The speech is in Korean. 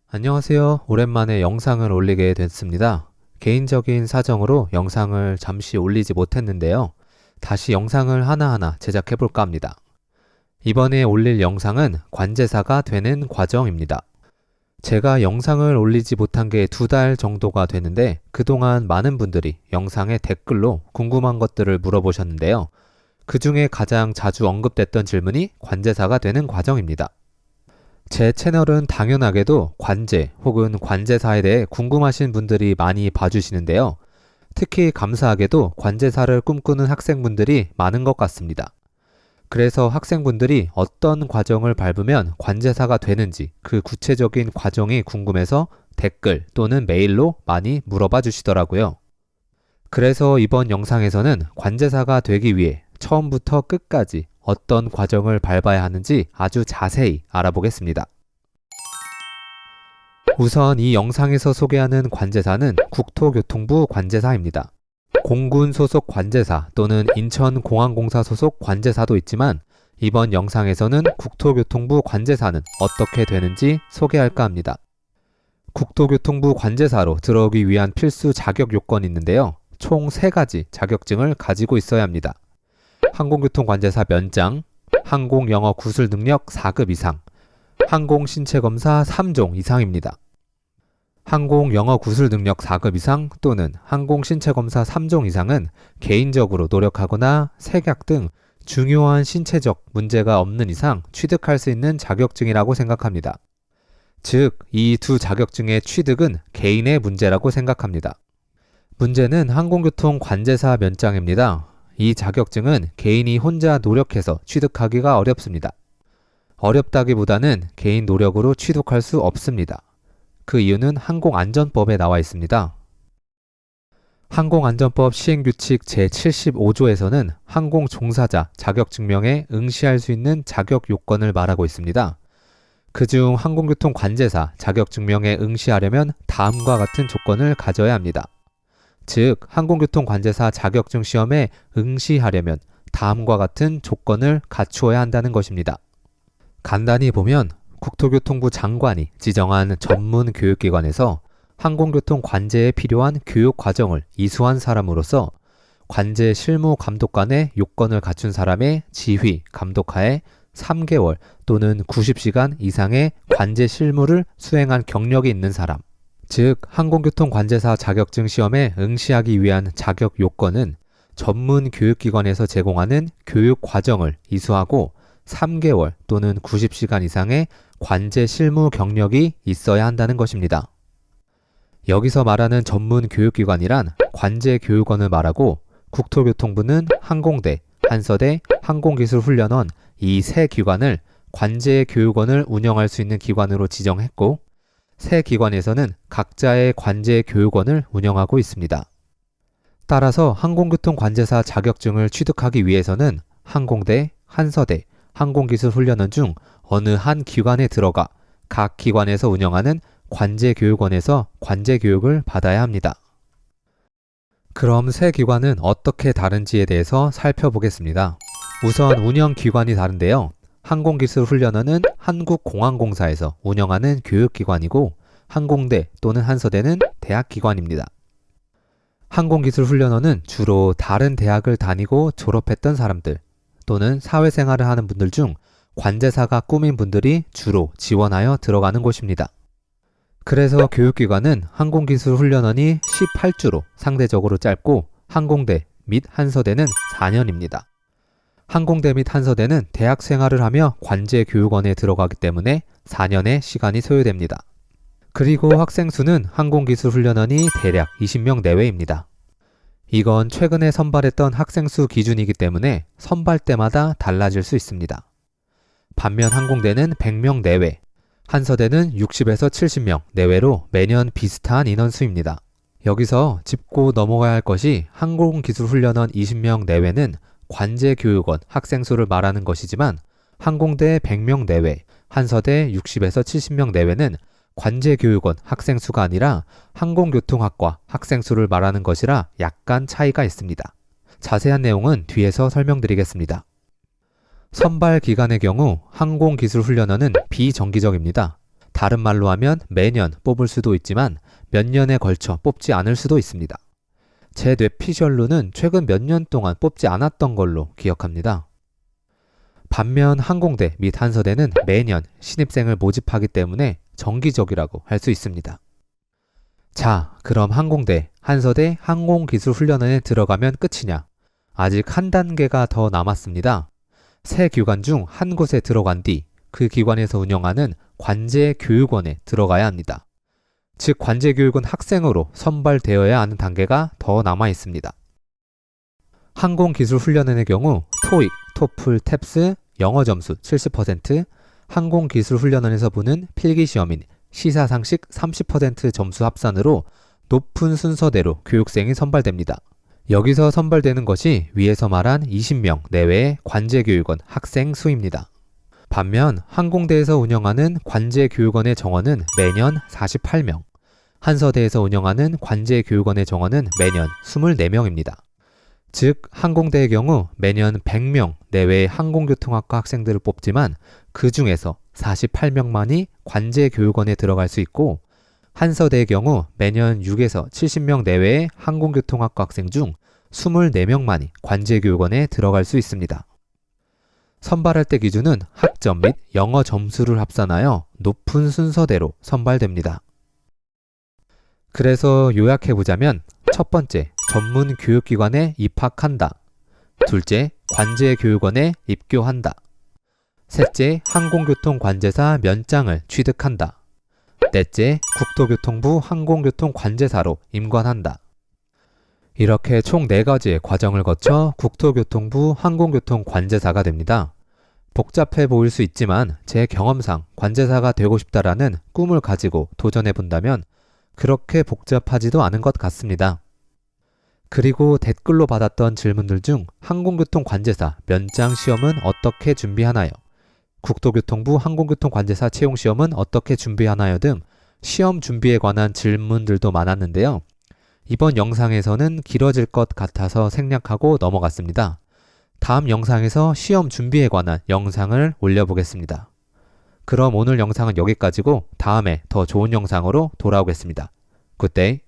안녕하세요. 오랜만에 영상을 올리게 됐습니다. 개인적인 사정으로 영상을 잠시 올리지 못했는데요. 다시 영상을 하나하나 제작해볼까 합니다. 이번에 올릴 영상은 관제사가 되는 과정입니다. 제가 영상을 올리지 못한 게 2달 정도가 되는데 그동안 많은 분들이 영상에 댓글로 궁금한 것들을 물어보셨는데요. 그 중에 가장 자주 언급됐던 질문이 관제사가 되는 과정입니다. 제 채널은 당연하게도 관제 혹은 관제사에 대해 궁금하신 분들이 많이 봐주시는데요. 특히 감사하게도 관제사를 꿈꾸는 학생분들이 많은 것 같습니다. 그래서 학생분들이 어떤 과정을 밟으면 관제사가 되는지 그 구체적인 과정이 궁금해서 댓글 또는 메일로 많이 물어봐 주시더라고요. 그래서 이번 영상에서는 관제사가 되기 위해 처음부터 끝까지 어떤 과정을 밟아야 하는지 아주 자세히 알아보겠습니다. 우선 이 영상에서 소개하는 관제사는 국토교통부 관제사입니다. 공군 소속 관제사 또는 인천공항공사 소속 관제사도 있지만 이번 영상에서는 국토교통부 관제사는 어떻게 되는지 소개할까 합니다. 국토교통부 관제사로 들어오기 위한 필수 자격 요건이 있는데요. 총 3가지 자격증을 가지고 있어야 합니다. 항공교통관제사 면장, 항공영어 구술 능력 4급 이상, 항공신체검사 3종 이상입니다. 항공영어 구술 능력 4급 이상 또는 항공신체검사 3종 이상은 개인적으로 노력하거나 색약 등 중요한 신체적 문제가 없는 이상 취득할 수 있는 자격증이라고 생각합니다. 즉, 이 2 자격증의 취득은 개인의 문제라고 생각합니다. 문제는 항공교통관제사 면장입니다. 이 자격증은 개인이 혼자 노력해서 취득하기가 어렵습니다. 어렵다기보다는 개인 노력으로 취득할 수 없습니다. 그 이유는 항공안전법에 나와 있습니다. 항공안전법 시행규칙 제75조에서는 항공종사자 자격증명에 응시할 수 있는 자격 요건을 말하고 있습니다. 그중 항공교통관제사 자격증명에 응시하려면 다음과 같은 조건을 가져야 합니다. 즉, 항공교통관제사 자격증 시험에 응시하려면 다음과 같은 조건을 갖추어야 한다는 것입니다. 간단히 보면 국토교통부 장관이 지정한 전문 교육기관에서 항공교통 관제에 필요한 교육 과정을 이수한 사람으로서 관제 실무 감독관의 요건을 갖춘 사람의 지휘, 감독하에 3개월 또는 90시간 이상의 관제 실무를 수행한 경력이 있는 사람, 즉 항공교통관제사 자격증 시험에 응시하기 위한 자격 요건은 전문 교육기관에서 제공하는 교육 과정을 이수하고 3개월 또는 90시간 이상의 관제 실무 경력이 있어야 한다는 것입니다. 여기서 말하는 전문 교육기관이란 관제교육원을 말하고 국토교통부는 항공대, 한서대, 항공기술훈련원 이 3 기관을 관제교육원을 운영할 수 있는 기관으로 지정했고 3 기관에서는 각자의 관제교육원을 운영하고 있습니다. 따라서 항공교통관제사 자격증을 취득하기 위해서는 항공대, 한서대, 항공기술훈련원 중 어느 한 기관에 들어가 각 기관에서 운영하는 관제교육원에서 관제교육을 받아야 합니다. 그럼 3 기관은 어떻게 다른지에 대해서 살펴보겠습니다. 우선 운영기관이 다른데요. 항공기술훈련원은 한국공항공사에서 운영하는 교육기관이고 항공대 또는 한서대는 대학기관입니다. 항공기술훈련원은 주로 다른 대학을 다니고 졸업했던 사람들 또는 사회생활을 하는 분들 중 관제사가 꿈인 분들이 주로 지원하여 들어가는 곳입니다. 그래서 교육기간은 항공기술훈련원이 18주로 상대적으로 짧고 항공대 및 한서대는 4년입니다. 항공대 및 한서대는 대학 생활을 하며 관제교육원에 들어가기 때문에 4년의 시간이 소요됩니다. 그리고 학생 수는 항공기술훈련원이 대략 20명 내외입니다. 이건 최근에 선발했던 학생 수 기준이기 때문에 선발 때마다 달라질 수 있습니다. 반면 항공대는 100명 내외, 한서대는 60에서 70명 내외로 매년 비슷한 인원수입니다. 여기서 짚고 넘어가야 할 것이 항공기술훈련원 20명 내외는 관제교육원 학생 수를 말하는 것이지만 항공대 100명 내외, 한서대 60에서 70명 내외는 관제교육원 학생 수가 아니라 항공교통학과 학생 수를 말하는 것이라 약간 차이가 있습니다. 자세한 내용은 뒤에서 설명드리겠습니다. 선발 기간의 경우 항공기술훈련원은 비정기적입니다. 다른 말로 하면 매년 뽑을 수도 있지만 몇 년에 걸쳐 뽑지 않을 수도 있습니다. 제 뇌피셜로는 최근 몇 년 동안 뽑지 않았던 걸로 기억합니다. 반면 항공대 및 한서대는 매년 신입생을 모집하기 때문에 정기적이라고 할 수 있습니다. 자, 그럼 항공대, 한서대 항공기술훈련원에 들어가면 끝이냐? 아직 한 단계가 더 남았습니다. 세 기관 중 한 곳에 들어간 뒤 그 기관에서 운영하는 관제교육원에 들어가야 합니다. 즉 관제교육원 학생으로 선발되어야 하는 단계가 더 남아 있습니다. 항공기술훈련원의 경우 토익, 토플, 탭스, 영어 점수 70%, 항공기술훈련원에서 보는 필기시험인 시사상식 30% 점수 합산으로 높은 순서대로 교육생이 선발됩니다. 여기서 선발되는 것이 위에서 말한 20명 내외의 관제교육원 학생 수입니다. 반면 항공대에서 운영하는 관제교육원의 정원은 매년 48명, 한서대에서 운영하는 관제교육원의 정원은 매년 24명입니다. 즉 항공대의 경우 매년 100명 내외의 항공교통학과 학생들을 뽑지만 그 중에서 48명만이 관제교육원에 들어갈 수 있고, 한서대의 경우 매년 6에서 70명 내외의 항공교통학과 학생 중 24명만이 관제교육원에 들어갈 수 있습니다. 선발할 때 기준은 학점 및 영어 점수를 합산하여 높은 순서대로 선발됩니다. 그래서 요약해보자면 첫 번째, 전문 교육기관에 입학한다. 둘째, 관제교육원에 입교한다. 셋째, 항공교통관제사 면장을 취득한다. 넷째, 국토교통부 항공교통관제사로 임관한다. 이렇게 총 4가지의 과정을 거쳐 국토교통부 항공교통관제사가 됩니다. 복잡해 보일 수 있지만 제 경험상 관제사가 되고 싶다라는 꿈을 가지고 도전해 본다면 그렇게 복잡하지도 않은 것 같습니다. 그리고 댓글로 받았던 질문들 중 항공교통관제사 면장 시험은 어떻게 준비하나요? 국토교통부 항공교통관제사 채용시험은 어떻게 준비하나요? 등 시험 준비에 관한 질문들도 많았는데요. 이번 영상에서는 길어질 것 같아서 생략하고 넘어갔습니다. 다음 영상에서 시험 준비에 관한 영상을 올려보겠습니다. 그럼 오늘 영상은 여기까지고 다음에 더 좋은 영상으로 돌아오겠습니다. 굿데이.